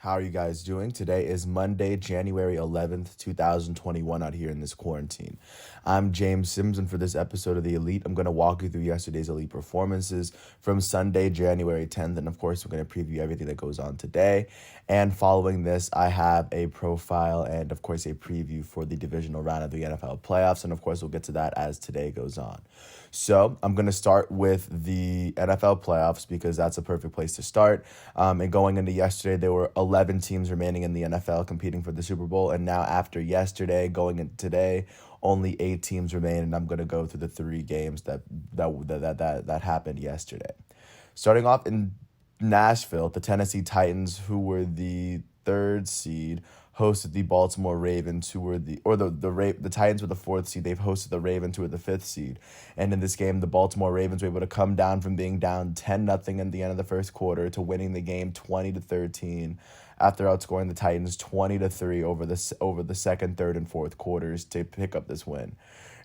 How are you guys doing? Today is Monday, January 11th, 2021, out here in this quarantine. I'm James Sims, and for this episode of The Elite, I'm going to walk you through yesterday's Elite performances from Sunday, January 10th, and of course, we're going to preview everything that goes on today. And following this, I have a profile and, of course, a preview for the divisional round of the NFL playoffs, and of course, we'll get to that as today goes on. So I'm going to start with the NFL playoffs because that's a perfect place to start. And going into yesterday, there were 11 teams remaining in the NFL competing for the Super Bowl. And now after yesterday, going into today, only 8 teams remain. And I'm going to go through the 3 games that happened yesterday. Starting off in Nashville, the Tennessee Titans, who were the 3rd seed, hosted the Baltimore Ravens, who were the Titans were the 4th seed. They've hosted the Ravens, who were the 5th seed. And in this game, the Baltimore Ravens were able to come down from being down 10-0 in the end of the first quarter to winning the game 20-13 after outscoring the Titans 20-3 over the second, third, and fourth quarters to pick up this win.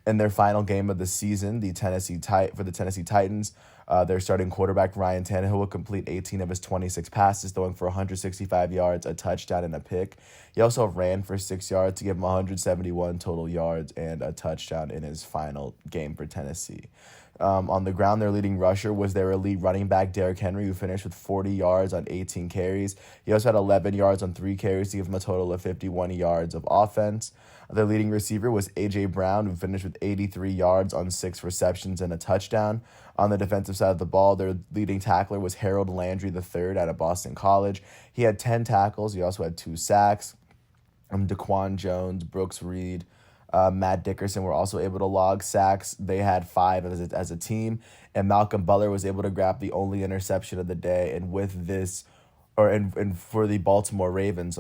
In their final game of the season, the Tennessee Titans, their starting quarterback Ryan Tannehill will complete 18 of his 26 passes, throwing for 165 yards, a touchdown, and a pick. He also ran for 6 yards to give him 171 total yards and a touchdown in his final game for Tennessee. On the ground, their leading rusher was their elite running back, Derrick Henry, who finished with 40 yards on 18 carries. He also had 11 yards on 3 carries to give him a total of 51 yards of offense. Their leading receiver was A.J. Brown, who finished with 83 yards on 6 receptions and a touchdown. On the defensive side of the ball, their leading tackler was Harold Landry III out of Boston College. He had 10 tackles. He also had 2 sacks. Daquan Jones, Brooks Reed, Matt Dickerson were also able to log sacks. They had 5 as a team, and Malcolm Butler was able to grab the only interception of the day. And with this, and for the Baltimore Ravens,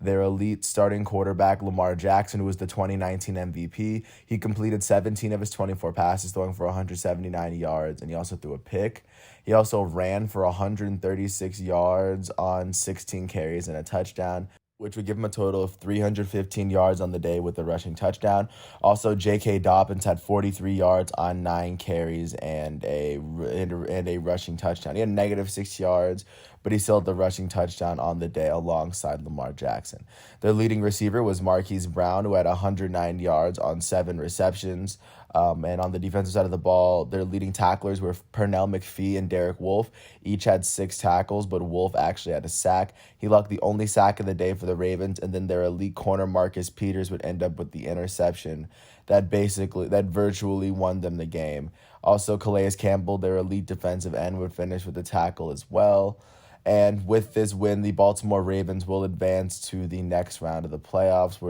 their elite starting quarterback, Lamar Jackson, who was the 2019 MVP, he completed 17 of his 24 passes, throwing for 179 yards, and he also threw a pick. He also ran for 136 yards on 16 carries and a touchdown, which would give him a total of 315 yards on the day with a rushing touchdown. Also, J.K. Dobbins had 43 yards on 9 carries and a rushing touchdown. He had -6 yards, but he still had the rushing touchdown on the day alongside Lamar Jackson. Their leading receiver was Marquise Brown, who had 109 yards on 7 receptions. And on the defensive side of the ball, their leading tacklers were Pernell McPhee and Derek Wolfe. Each had 6 tackles, but Wolfe actually had a sack. He logged the only sack of the day for the Ravens, and then their elite corner Marcus Peters would end up with the interception that virtually won them the game. Also, Calais Campbell, their elite defensive end, would finish with a tackle as well. And with this win, the Baltimore Ravens will advance to the next round of the playoffs,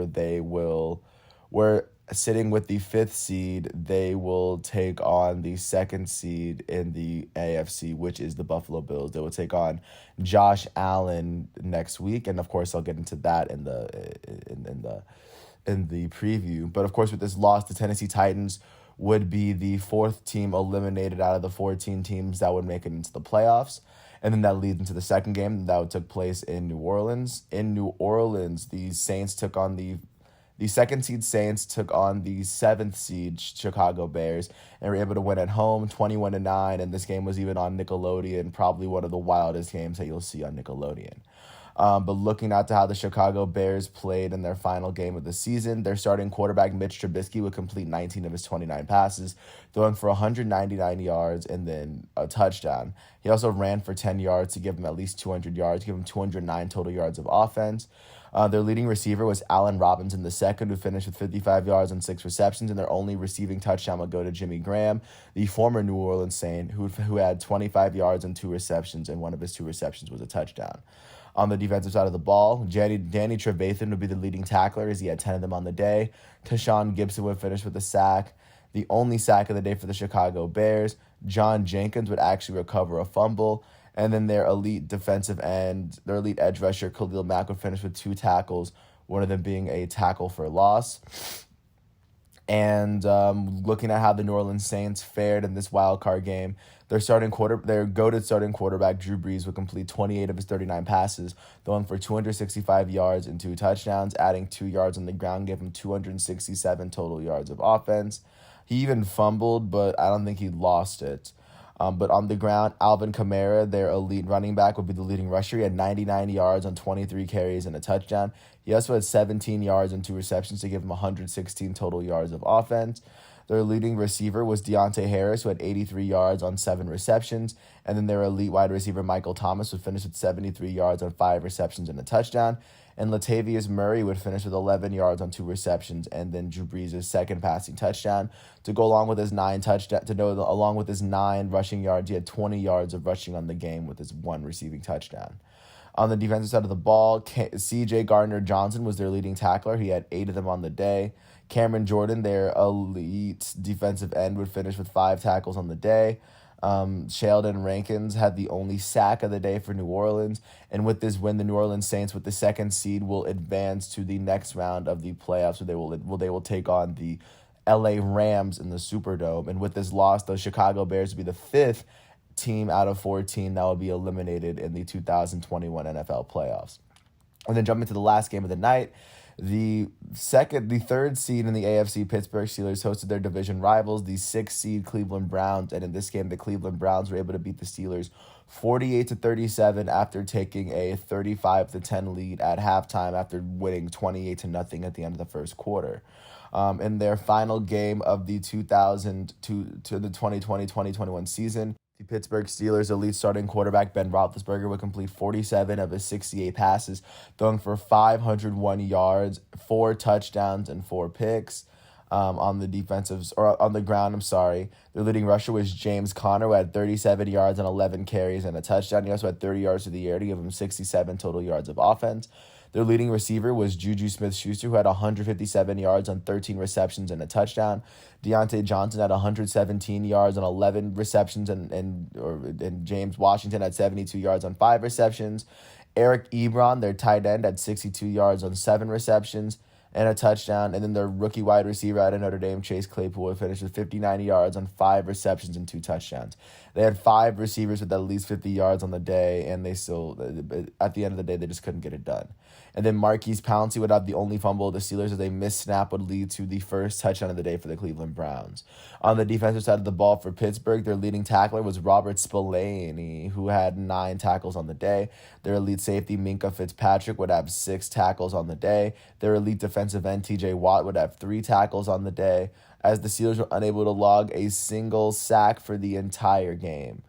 where sitting with the 5th seed, they will take on the 2nd seed in the AFC, which is the Buffalo Bills. They will take on Josh Allen next week, and of course, I'll get into that in the preview. But of course, with this loss, the Tennessee Titans would be the 4th team eliminated out of the 14 teams that would make it into the playoffs. And then that leads into the second game that took place in New Orleans. In New Orleans, the 2nd seed Saints took on the 7th seed Chicago Bears and were able to win at home 21-9. And this game was even on Nickelodeon, probably one of the wildest games that you'll see on Nickelodeon. But looking out to how the Chicago Bears played in their final game of the season, their starting quarterback Mitch Trubisky would complete 19 of his 29 passes, throwing for 199 yards and then a touchdown. He also ran for 10 yards to give him at least 200 yards, give him 209 total yards of offense. Their leading receiver was Allen Robinson II, who finished with 55 yards and 6 receptions, and their only receiving touchdown would go to Jimmy Graham, the former New Orleans Saint, who had 25 yards and 2 receptions, and one of his 2 receptions was a touchdown. On the defensive side of the ball, Danny Trevathan would be the leading tackler as he had 10 of them on the day. Tashawn Gibson would finish with a sack, the only sack of the day for the Chicago Bears. John Jenkins would actually recover a fumble. And then their elite defensive end, their elite edge rusher, Khalil Mack, would finish with 2 tackles, one of them being a tackle for loss. And looking at how the New Orleans Saints fared in this wild card game, their goated starting quarterback, Drew Brees, would complete 28 of his 39 passes, throwing for 265 yards and 2 touchdowns, adding 2 yards on the ground, gave him 267 total yards of offense. He even fumbled, but I don't think he lost it. But on the ground, Alvin Kamara, their elite running back, would be the leading rusher. He had 99 yards on 23 carries and a touchdown. He also had 17 yards and 2 receptions to give him 116 total yards of offense. Their leading receiver was Deontay Harris, who had 83 yards on 7 receptions. And then their elite wide receiver, Michael Thomas, would finish with 73 yards on 5 receptions and a touchdown. And Latavius Murray would finish with 11 yards on 2 receptions, and then Drew Brees' second passing touchdown to go along with his 9 rushing yards. He had 20 yards of rushing on the game with his 1 receiving touchdown. On the defensive side of the ball, C.J. Gardner-Johnson was their leading tackler. He had 8 of them on the day. Cameron Jordan, their elite defensive end, would finish with 5 tackles on the day. Sheldon Rankins had the only sack of the day for New Orleans. And with this win, the New Orleans Saints, with the second seed, will advance to the next round of the playoffs, where they will take on the LA Rams in the Superdome. And with this loss, the Chicago Bears will be the 5th team out of 14 that will be eliminated in the 2021 NFL playoffs. And then jumping to the last game of the night, the third seed in the AFC, Pittsburgh Steelers, hosted their division rivals, the 6th seed Cleveland Browns. And in this game, the Cleveland Browns were able to beat the Steelers 48-37 after taking a 35-10 lead at halftime after winning 28-0 at the end of the first quarter. In their final game of the 2020-2021 season, the Pittsburgh Steelers' elite starting quarterback Ben Roethlisberger would complete 47 of his 68 passes, throwing for 501 yards, 4 touchdowns, and 4 picks. On the ground, Their leading rusher was James Conner, who had 37 yards on 11 carries and a touchdown. He also had 30 yards through the air to give him 67 total yards of offense. Their leading receiver was Juju Smith-Schuster, who had 157 yards on 13 receptions and a touchdown. Deontay Johnson had 117 yards on 11 receptions, and James Washington had 72 yards on 5 receptions. Eric Ebron, their tight end, had 62 yards on 7 receptions and a touchdown. And then their rookie wide receiver out of Notre Dame, Chase Claypool, finished with 59 yards on 5 receptions and 2 touchdowns. They had 5 receivers with at least 50 yards on the day, and they still, at the end of the day, they just couldn't get it done. And then Marquise Pouncey would have the only fumble of the Steelers, as a missed snap would lead to the first touchdown of the day for the Cleveland Browns. On the defensive side of the ball for Pittsburgh, their leading tackler was Robert Spillane, who had 9 tackles on the day. Their elite safety, Minkah Fitzpatrick, would have 6 tackles on the day. Their elite defensive end, T.J. Watt, would have 3 tackles on the day, as the Steelers were unable to log a single sack for the entire game.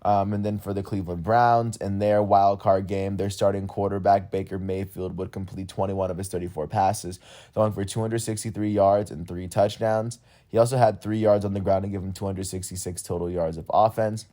And then for the Cleveland Browns, in their wild card game, their starting quarterback, Baker Mayfield, would complete 21 of his 34 passes, throwing for 263 yards and 3 touchdowns. He also had 3 yards on the ground to give him 266 total yards of offense.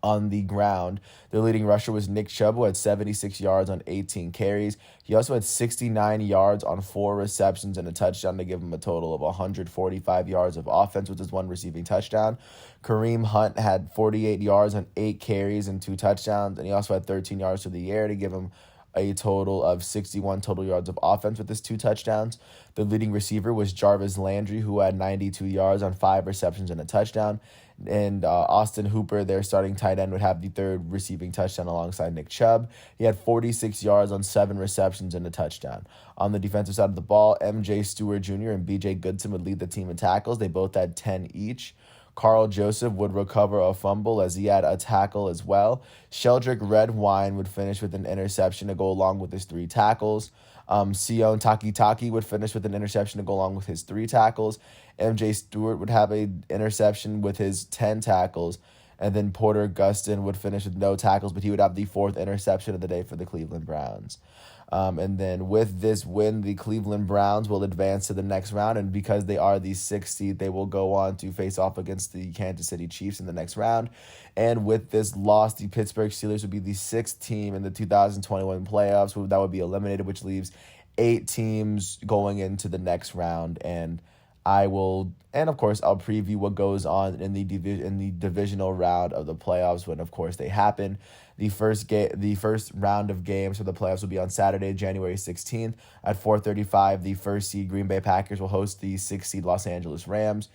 On the ground, their leading rusher was Nick Chubb, who had 76 yards on 18 carries. He also had 69 yards on 4 receptions and a touchdown to give him a total of 145 yards of offense with his 1 receiving touchdown. Kareem Hunt had 48 yards on 8 carries and 2 touchdowns, and he also had 13 yards through the air to give him a total of 61 total yards of offense with his 2 touchdowns. The leading receiver was Jarvis Landry, who had 92 yards on 5 receptions and a touchdown. And Austin Hooper, their starting tight end, would have the 3rd receiving touchdown alongside Nick Chubb. He had 46 yards on 7 receptions and a touchdown. On the defensive side of the ball, M.J. Stewart Jr. and B.J. Goodson would lead the team in tackles. They both had 10 each. Carl Joseph would recover a fumble, as he had a tackle as well. Sheldrick Redwine would finish with an interception to go along with his 3 tackles. Sion Takitaki would finish with an interception to go along with his 3 tackles. M.J. Stewart would have an interception with his 10 tackles. And then Porter Gustin would finish with no tackles, but he would have the 4th interception of the day for the Cleveland Browns. And then with this win, the Cleveland Browns will advance to the next round. And because they are the 6th seed, they will go on to face off against the Kansas City Chiefs in the next round. And with this loss, the Pittsburgh Steelers would be the 6th team in the 2021 playoffs that would be eliminated, which leaves 8 teams going into the next round. And of course, I'll preview what goes on in the divisional round of the playoffs when, of course, they happen. The first round of games for the playoffs will be on Saturday, January 16th at 4:35. The 1st seed Green Bay Packers will host the 6th seed Los Angeles Rams.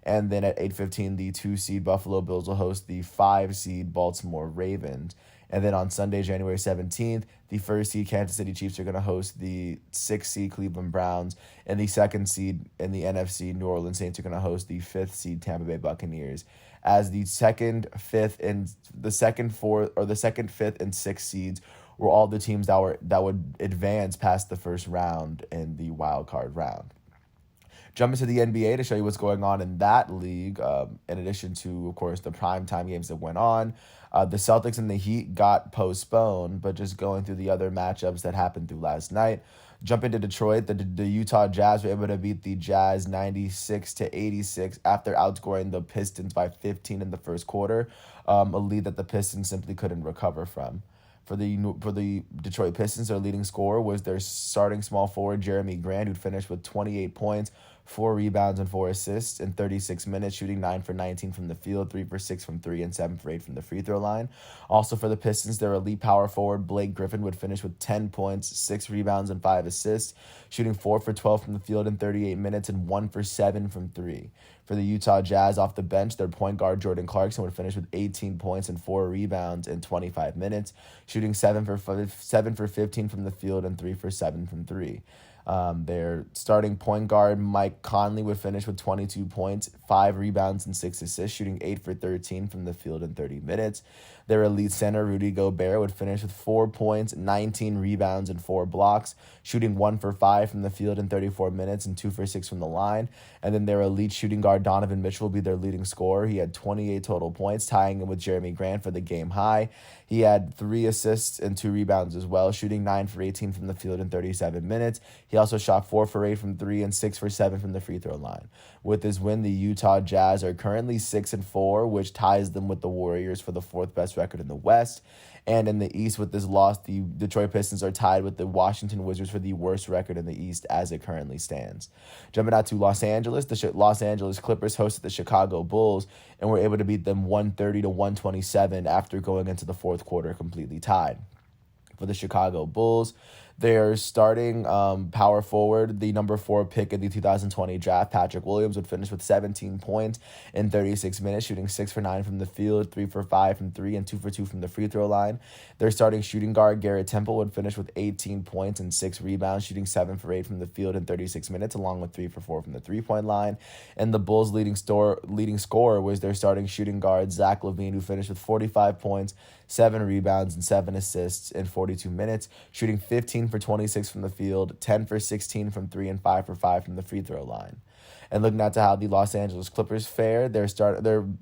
And then at 8:15, the 2 seed Buffalo Bills will host the 5 seed Baltimore Ravens. And then on Sunday, January 17th, the first seed Kansas City Chiefs are going to host the sixth seed Cleveland Browns, and the second seed in the NFC, New Orleans Saints, are going to host the fifth seed Tampa Bay Buccaneers. As the second, fifth, and sixth seeds were all the teams that would advance past the first round in the wild card round. Jump into the NBA to show you what's going on in that league. In addition to, of course, the primetime games that went on, the Celtics and the Heat got postponed, but just going through the other matchups that happened through last night. Jump into Detroit. The Utah Jazz were able to beat the Jazz 96-86 after outscoring the Pistons by 15 in the first quarter, a lead that the Pistons simply couldn't recover from. For the Detroit Pistons, their leading scorer was their starting small forward, Jeremy Grant, who finished with 28 points, 4 rebounds, and 4 assists in 36 minutes, shooting 9 for 19 from the field, 3 for 6 from 3, and 7 for 8 from the free throw line. Also for the Pistons, their elite power forward, Blake Griffin, would finish with 10 points, 6 rebounds, and 5 assists, shooting 4 for 12 from the field in 38 minutes, and 1 for 7 from 3. For the Utah Jazz, off the bench, their point guard, Jordan Clarkson, would finish with 18 points and 4 rebounds in 25 minutes, shooting 7 for 15 from the field and 3 for 7 from 3. Their starting point guard, Mike Conley, would finish with 22 points, 5 rebounds, and 6 assists, shooting 8 for 13 from the field in 30 minutes. Their elite center, Rudy Gobert, would finish with 4 points, 19 rebounds, and 4 blocks, shooting 1 for 5 from the field in 34 minutes and 2 for 6 from the line. And then their elite shooting guard, Donovan Mitchell, will be their leading scorer. He had 28 total points, tying him with Jeremy Grant for the game high. He had 3 assists and 2 rebounds as well, shooting 9 for 18 from the field in 37 minutes. He also shot 4 for 8 from 3 and 6 for 7 from the free throw line. With this win, the Utah Jazz are currently 6-4, which ties them with the Warriors for the 4th best record in the West. And in the East, with this loss, the Detroit Pistons are tied with the Washington Wizards for the worst record in the East as it currently stands. Jumping out to Los Angeles, the Los Angeles Clippers hosted the Chicago Bulls and were able to beat them 130-127 after going into the fourth quarter completely tied. For the Chicago Bulls, their starting power forward, the number 4 pick in the 2020 draft, Patrick Williams, would finish with 17 points in 36 minutes, shooting 6 for 9 from the field, 3 for 5 from 3, and 2 for 2 from the free throw line. Their starting shooting guard, Garrett Temple, would finish with 18 points and 6 rebounds, shooting 7 for 8 from the field in 36 minutes, along with 3 for 4 from the three-point line. And the Bulls' leading scorer was their starting shooting guard, Zach LaVine, who finished with 45 points, 7 rebounds, and 7 assists in 42 minutes, shooting 15 for 26 from the field, 10 for 16 from 3, and 5 for 5 from the free throw line. And looking at how the Los Angeles Clippers fared, their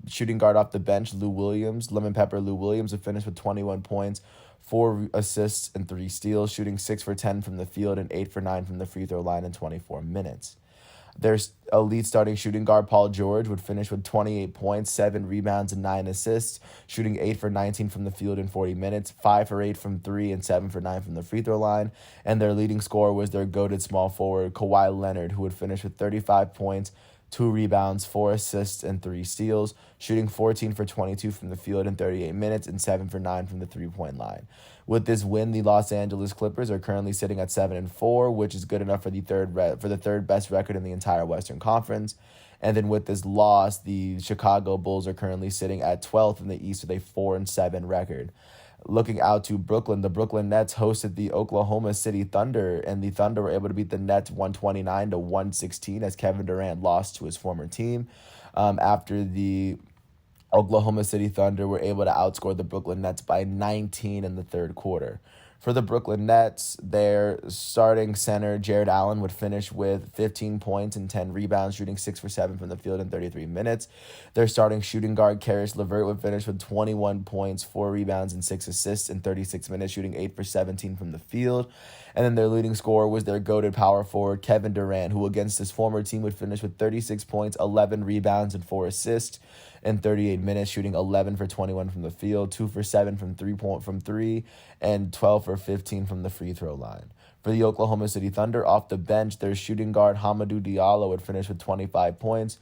shooting guard off the bench, Lemon Pepper Lou Williams, would finish with 21 points, 4 assists, and 3 steals, shooting 6 for 10 from the field and 8 for 9 from the free throw line in 24 minutes. Their elite starting shooting guard, Paul George, would finish with 28 points, 7 rebounds, and 9 assists, shooting 8 for 19 from the field in 40 minutes, 5 for 8 from 3, and 7 for 9 from the free throw line. And their leading scorer was their goated small forward, Kawhi Leonard, who would finish with 35 points, 2 rebounds, 4 assists, and 3 steals, shooting 14 for 22 from the field in 38 minutes and 7 for 9 from the three-point line. With this win, the Los Angeles Clippers are currently sitting at 7-4, which is good enough for the third best record in the entire Western Conference. And then with this loss, the Chicago Bulls are currently sitting at 12th in the East with a 4-7 record. Looking out to Brooklyn, the Brooklyn Nets hosted the Oklahoma City Thunder, and the Thunder were able to beat the Nets 129-116 as Kevin Durant lost to his former team. After the Oklahoma City Thunder were able to outscore the Brooklyn Nets by 19 in the third quarter. For the Brooklyn Nets, their starting center, Jared Allen, would finish with 15 points and 10 rebounds, shooting 6 for 7 from the field in 33 minutes. Their starting shooting guard, Karis LeVert, would finish with 21 points, 4 rebounds, and 6 assists in 36 minutes, shooting 8 for 17 from the field. And then their leading scorer was their goated power forward, Kevin Durant, who against his former team would finish with 36 points, 11 rebounds, and 4 assists in 38 minutes, shooting 11 for 21 from the field, 2 for 7 from 3, and 12 for 15 from the free throw line. For the Oklahoma City Thunder, off the bench, their shooting guard, Hamidou Diallo, would finish with 25 points,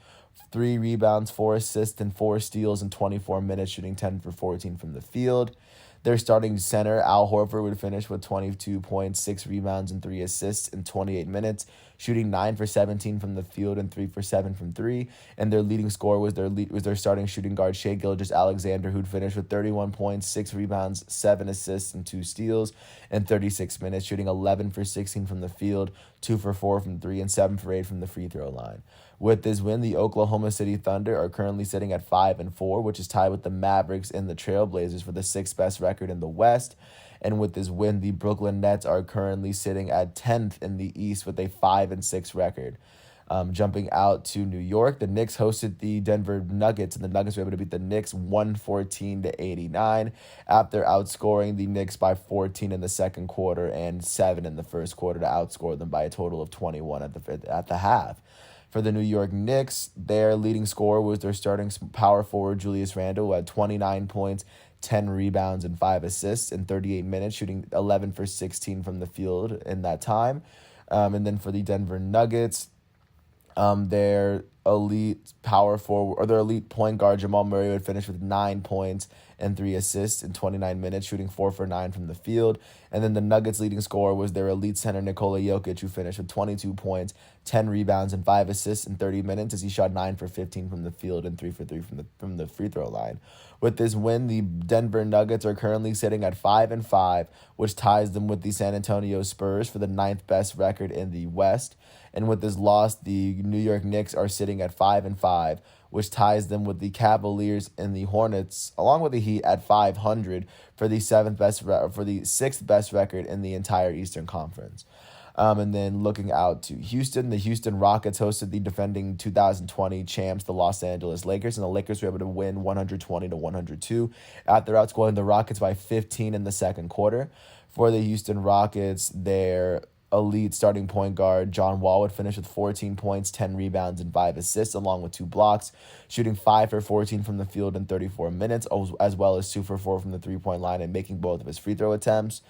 3 rebounds, 4 assists, and 4 steals in 24 minutes, shooting 10 for 14 from the field. Their starting center, Al Horford, would finish with 22 points, 6 rebounds, and 3 assists in 28 minutes, shooting 9 for 17 from the field and 3 for 7 from 3. And their leading scorer was their starting shooting guard, Shai Gilgeous-Alexander, who'd finished with 31 points, 6 rebounds, 7 assists, and 2 steals in 36 minutes, shooting 11 for 16 from the field, 2 for 4 from 3, and 7 for 8 from the free throw line. With this win, the Oklahoma City Thunder are currently sitting at 5-4, which is tied with the Mavericks and the Trailblazers for the 6th best record in the West. And with this win, the Brooklyn Nets are currently sitting at 10th in the East with a 5-6 record. Jumping out to New York, the Knicks hosted the Denver Nuggets, and the Nuggets were able to beat the Knicks 114-89 after outscoring the Knicks by 14 in the second quarter and 7 in the first quarter to outscore them by a total of 21 at the half. For the New York Knicks, their leading scorer was their starting power forward, Julius Randle, who had 29 points, 10 rebounds, and 5 assists in 38 minutes, shooting 11 for 16 from the field in that time. And then for the Denver Nuggets, their elite power forward, or their elite point guard, Jamal Murray, would finish with 9 points and 3 assists in 29 minutes, shooting 4 for 9 from the field. And then the Nuggets' leading scorer was their elite center, Nikola Jokic, who finished with 22 points, 10 rebounds, and 5 assists in 30 minutes as he shot 9 for 15 from the field and 3 for 3 from the free throw line. With this win, the Denver Nuggets are currently sitting at 5-5, which ties them with the San Antonio Spurs for the 9th best record in the West. And with this loss, the New York Knicks are sitting at 5-5, which ties them with the Cavaliers and the Hornets, along with the Heat, at 500 for the 6th best record in the entire Eastern Conference. And then looking out to Houston, the Houston Rockets hosted the defending 2020 champs, the Los Angeles Lakers, and the Lakers were able to win 120-102 after outscoring the Rockets by 15 in the second quarter. For the Houston Rockets, their elite starting point guard, John Wall, would finish with 14 points, 10 rebounds, and 5 assists, along with 2 blocks, shooting 5 for 14 from the field in 34 minutes, as well as 2 for 4 from the three-point line and making both of his free throw attempts.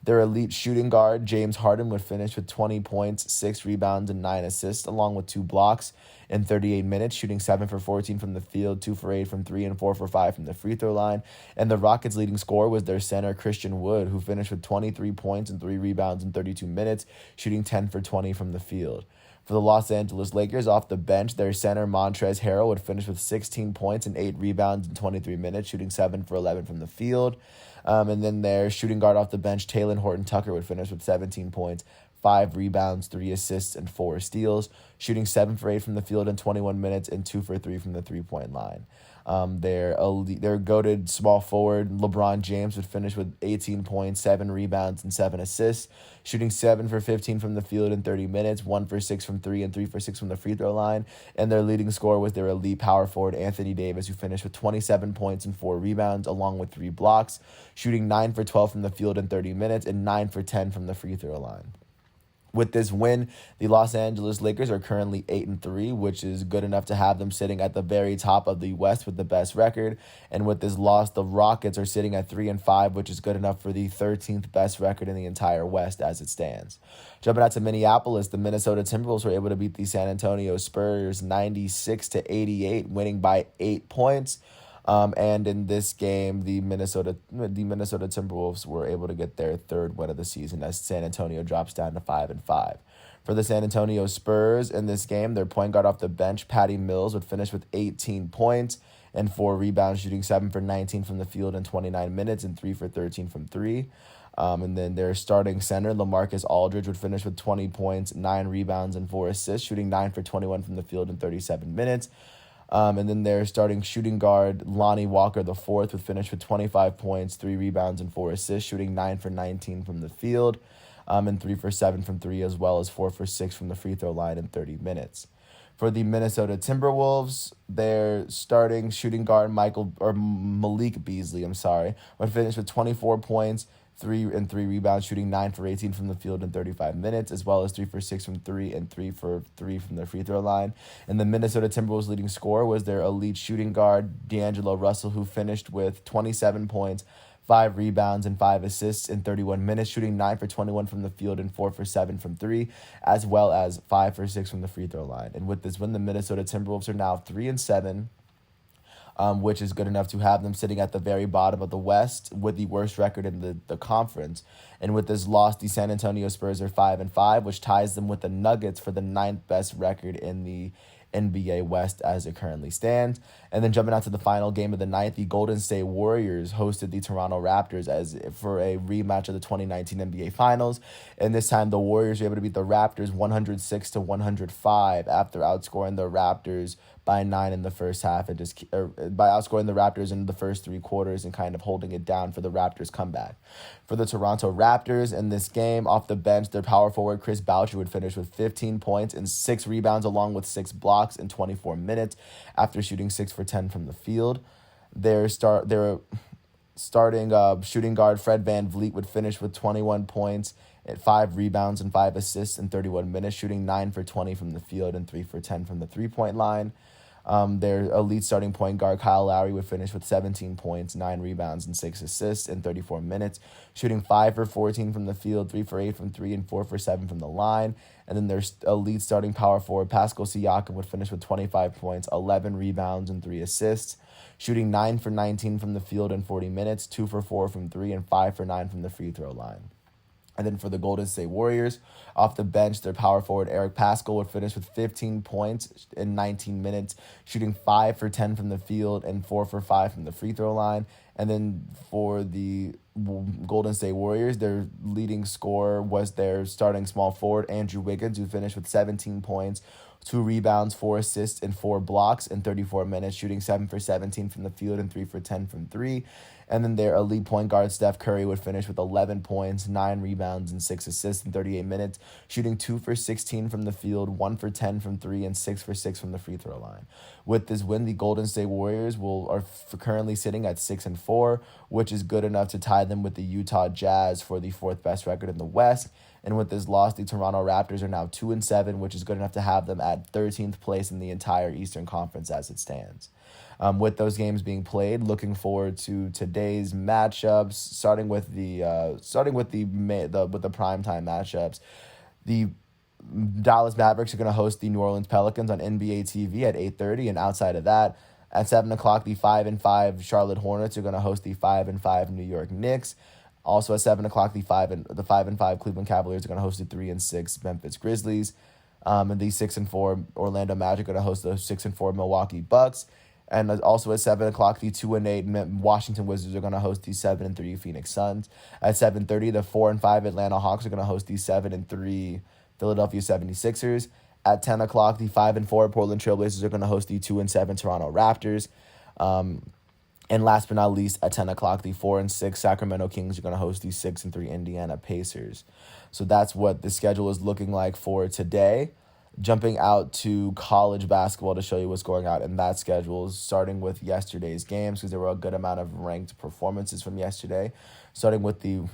Their elite shooting guard, James Harden, would finish with 20 points, 6 rebounds, and 9 assists, along with 2 blocks in 38 minutes, shooting 7 for 14 from the field, 2 for 8 from 3, and 4 for 5 from the free throw line. And the Rockets' leading scorer was their center, Christian Wood, who finished with 23 points and 3 rebounds in 32 minutes, shooting 10 for 20 from the field. For the Los Angeles Lakers, off the bench, their center, Montrezl Harrell, would finish with 16 points and 8 rebounds in 23 minutes, shooting 7 for 11 from the field. And then their shooting guard off the bench, Talen Horton-Tucker, would finish with 17 points, 5 rebounds, 3 assists, and 4 steals, shooting 7 for 8 from the field in 21 minutes and 2 for 3 from the three-point line. Their goated small forward, LeBron James, would finish with 18 points, 7 rebounds, and 7 assists, shooting 7 for 15 from the field in 30 minutes, 1 for 6 from 3, and 3 for 6 from the free throw line. And their leading scorer was their elite power forward, Anthony Davis, who finished with 27 points and 4 rebounds, along with 3 blocks, shooting 9 for 12 from the field in 30 minutes, and 9 for 10 from the free throw line. With this win, the Los Angeles Lakers are currently 8-3, which is good enough to have them sitting at the very top of the West with the best record. And with this loss, the Rockets are sitting at 3-5, which is good enough for the 13th best record in the entire West as it stands. Jumping out to Minneapolis, the Minnesota Timberwolves were able to beat the San Antonio Spurs 96-88, winning by 8 points. And in this game, the Minnesota Timberwolves were able to get their 3rd win of the season as San Antonio drops down to 5-5. For the San Antonio Spurs in this game, their point guard off the bench, Patty Mills, would finish with 18 points and 4 rebounds, shooting 7 for 19 from the field in 29 minutes and 3 for 13 from 3. And then their starting center, LaMarcus Aldridge, would finish with 20 points, 9 rebounds, and 4 assists, shooting 9 for 21 from the field in 37 minutes. And then their starting shooting guard, Lonnie Walker IV, would finish with 25 points, 3 rebounds, and 4 assists, shooting 9 for 19 from the field, and 3 for 7 from 3, as well as 4 for 6 from the free throw line in 30 minutes. For the Minnesota Timberwolves, their starting shooting guard, Malik Beasley, would finish with 24 points, 3 rebounds, shooting 9 for 18 from the field in 35 minutes, as well as 3 for 6 from 3 and 3 for 3 from the free throw line. And the Minnesota Timberwolves' leading scorer was their elite shooting guard, D'Angelo Russell, who finished with 27 points, 5 rebounds, and 5 assists in 31 minutes, shooting 9 for 21 from the field and 4 for 7 from 3, as well as 5 for 6 from the free throw line. And with this win, the Minnesota Timberwolves are now 3-7. which is good enough to have them sitting at the very bottom of the West with the worst record in the conference. And with this loss, the San Antonio Spurs are 5-5, which ties them with the Nuggets for the ninth best record in the NBA West as it currently stands. And then jumping out to the final game of the night, the Golden State Warriors hosted the Toronto Raptors as for a rematch of the 2019 NBA Finals. And this time the Warriors were able to beat the Raptors 106-105 after outscoring the Raptors by 9 in the first half and by outscoring the Raptors in the first three quarters and kind of holding it down for the Raptors comeback. For the Toronto Raptors in this game, off the bench, their power forward Chris Boucher would finish with 15 points and 6 rebounds along with 6 blocks in 24 minutes after shooting 6 for 10 from the field. Their starting shooting guard Fred VanVleet would finish with 21 points at 5 rebounds and 5 assists in 31 minutes, shooting 9 for 20 from the field and 3 for 10 from the three-point line. Their elite starting point guard Kyle Lowry would finish with 17 points, 9 rebounds, and 6 assists in 34 minutes, shooting 5 for 14 from the field, 3 for 8 from 3, and 4 for 7 from the line. And then their elite starting power forward Pascal Siakam would finish with 25 points, 11 rebounds, and 3 assists, shooting 9 for 19 from the field in 40 minutes, 2 for 4 from 3, and 5 for 9 from the free throw line. And then for the Golden State Warriors, off the bench, their power forward Eric Paschall would finish with 15 points in 19 minutes, shooting 5 for 10 from the field and 4 for 5 from the free throw line. And then for the Golden State Warriors, their leading scorer was their starting small forward Andrew Wiggins, who finished with 17 points, 2 rebounds, 4 assists, and 4 blocks in 34 minutes, shooting 7 for 17 from the field and 3 for 10 from 3. And then their elite point guard, Steph Curry, would finish with 11 points, 9 rebounds, and 6 assists in 38 minutes, shooting 2 for 16 from the field, 1 for 10 from 3, and 6 for 6 from the free throw line. With this win, the Golden State Warriors are currently sitting at 6-4, which is good enough to tie them with the Utah Jazz for the 4th best record in the West. And with this loss, the Toronto Raptors are now 2-7, which is good enough to have them at 13th place in the entire Eastern Conference as it stands. With those games being played, looking forward to today's matchups. Starting with the primetime matchups, the Dallas Mavericks are going to host the New Orleans Pelicans on NBA TV at 8:30, and outside of that, at 7:00, the 5-5 Charlotte Hornets are going to host the 5-5 New York Knicks. Also at 7:00, the 5-5 Cleveland Cavaliers are going to host the 3-6 Memphis Grizzlies. And the 6-4 Orlando Magic are going to host the 6-4 Milwaukee Bucks. And also at 7:00, the 2-8 Washington Wizards are going to host the 7-3 Phoenix Suns. At 7:30, the 4-5 Atlanta Hawks are going to host the 7-3 Philadelphia 76ers. At 10:00, the 5-4 Portland Trailblazers are going to host the 2-7 Toronto Raptors. And last but not least, at 10:00, the 4-6 Sacramento Kings are going to host the 6-3 Indiana Pacers. So that's what the schedule is looking like for today. Jumping out to college basketball to show you what's going on in that schedule, starting with yesterday's games, because there were a good amount of ranked performances from yesterday. Starting with the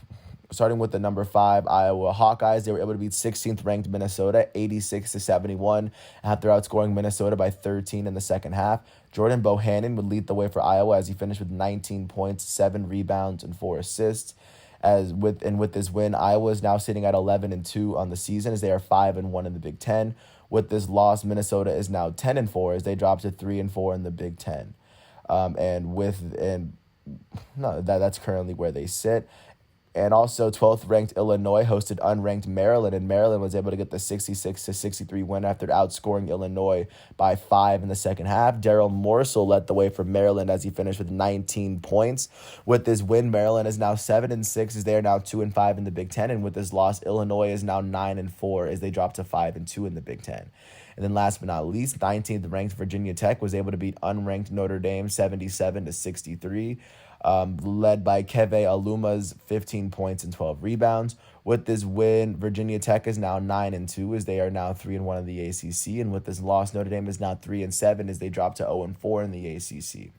number 5 Iowa Hawkeyes, they were able to beat 16th ranked Minnesota 86-71 after outscoring Minnesota by 13 in the second half. Jordan Bohannon would lead the way for Iowa as he finished with 19 points, 7 rebounds, and 4 assists. With this win, Iowa is now sitting at 11-2 on the season as they are 5-1 in the Big Ten. With this loss, Minnesota is now 10-4 as they drop to 3-4 in the Big Ten. That's currently where they sit. And also 12th ranked Illinois hosted unranked Maryland, and Maryland was able to get the 66-63 win after outscoring Illinois by 5 in the second half. Daryl Morsell led the way for Maryland as he finished with 19 points. With this win, Maryland is now 7-6 as they are now 2-5 in the Big Ten, and with this loss, Illinois is now 9-4 as they drop to 5-2 in the Big Ten. And then last but not least, 19th ranked Virginia Tech was able to beat unranked Notre Dame 77-63. Led by Keve Aluma's 15 points and 12 rebounds. With this win, Virginia Tech is now 9-2 as they are now 3-1 in the ACC. And with this loss, Notre Dame is now 3-7 as they drop to 0-4 in the ACC.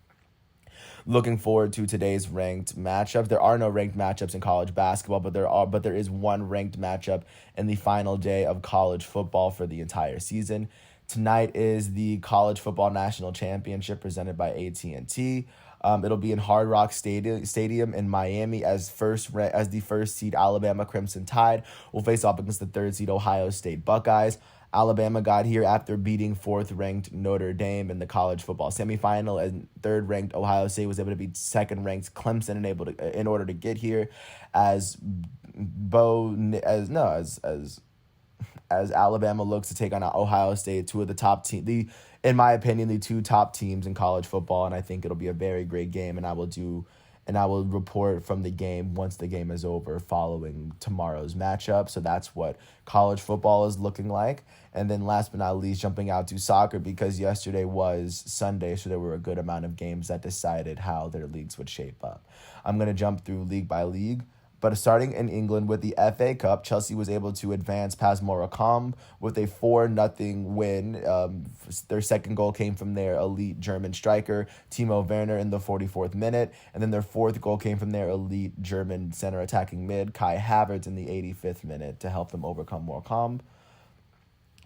Looking forward to today's ranked matchup. There are no ranked matchups in college basketball, but there is one ranked matchup in the final day of college football for the entire season. Tonight is the College Football National Championship presented by AT&T. It'll be in Hard Rock Stadium in Miami as the first seed Alabama Crimson Tide will face off against the 3rd seed Ohio State Buckeyes. Alabama got here after beating fourth-ranked Notre Dame in the college football semifinal, and third-ranked Ohio State was able to beat second-ranked Clemson and able to in order to get here, as Bo as no as Alabama looks to take on Ohio State, two of the top team, in my opinion, the two top teams in college football, and I think it'll be a very great game. And I will report from the game once the game is over, following tomorrow's matchup. So that's what college football is looking like. And then last but not least, jumping out to soccer, because yesterday was Sunday, so there were a good amount of games that decided how their leagues would shape up. I'm gonna jump through league by league. But starting in England with the FA Cup, Chelsea was able to advance past Morecambe with a 4-0 win. Their second goal came from their elite German striker, Timo Werner, in the 44th minute. And then their fourth goal came from their elite German center attacking mid, Kai Havertz, in the 85th minute to help them overcome Morecambe.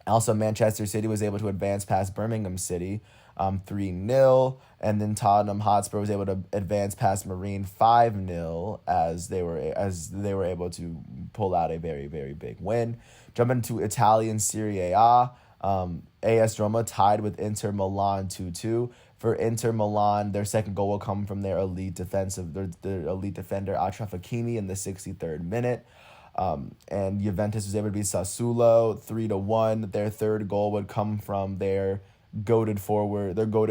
Also, Manchester City was able to advance past Birmingham City 3-0, and then Tottenham Hotspur was able to advance past Marine 5-0 as they were able to pull out a very, very big win. Jumping to Italian Serie A, AS Roma tied with Inter Milan 2-2. For Inter Milan, their second goal will come from their elite their elite defender Achraf Hakimi in the 63rd minute. And Juventus was able to beat Sassuolo 3-1. Their third goal would come from their goated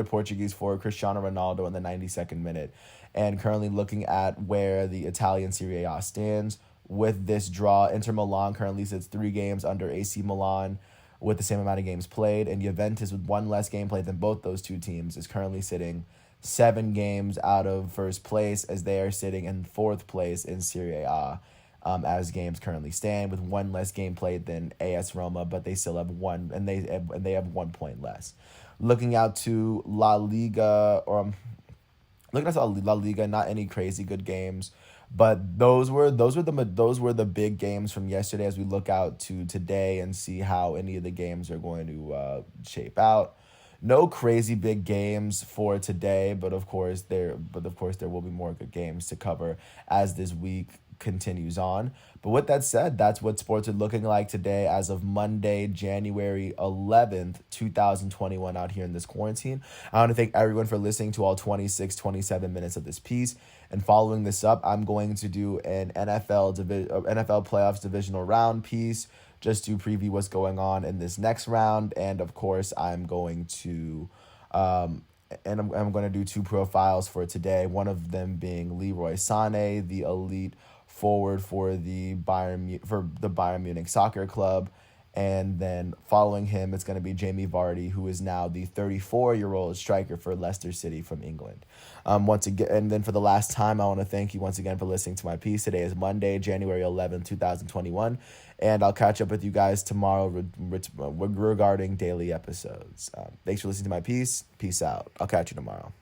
Portuguese forward Cristiano Ronaldo in the 92nd minute. And currently looking at where the Italian Serie A stands with this draw, Inter Milan currently sits 3 games under AC Milan with the same amount of games played, and Juventus, with 1 less game played than both those two teams, is currently sitting 7 games out of first place, as they are sitting in 4th place in Serie A. As games currently stand, with 1 less game played than AS Roma, but they still have 1, and they have 1 point less. Looking out to La Liga, not any crazy good games, but those were the big games from yesterday. As we look out to today and see how any of the games are going to shape out. No crazy big games for today, but of course there will be more good games to cover as this week continues on. But with that said, that's what sports are looking like today as of Monday, January 11th, 2021 out here in this quarantine. I want to thank everyone for listening to all 27 minutes of this piece. And following this up, I'm going to do an NFL playoffs divisional round piece just to preview what's going on in this next round. And of course, I'm going to I'm going to do 2 profiles for today. One of them being Leroy Sané, the elite forward for the Bayern Munich Soccer Club, and then following him, it's going to be Jamie Vardy, who is now the 34-year-old striker for Leicester City from England. Once again, and then for the last time, I want to thank you once again for listening to my piece. Today is Monday, January 11th, 2021, and I'll catch up with you guys tomorrow regarding daily episodes. Thanks for listening to my piece. Peace out. I'll catch you tomorrow.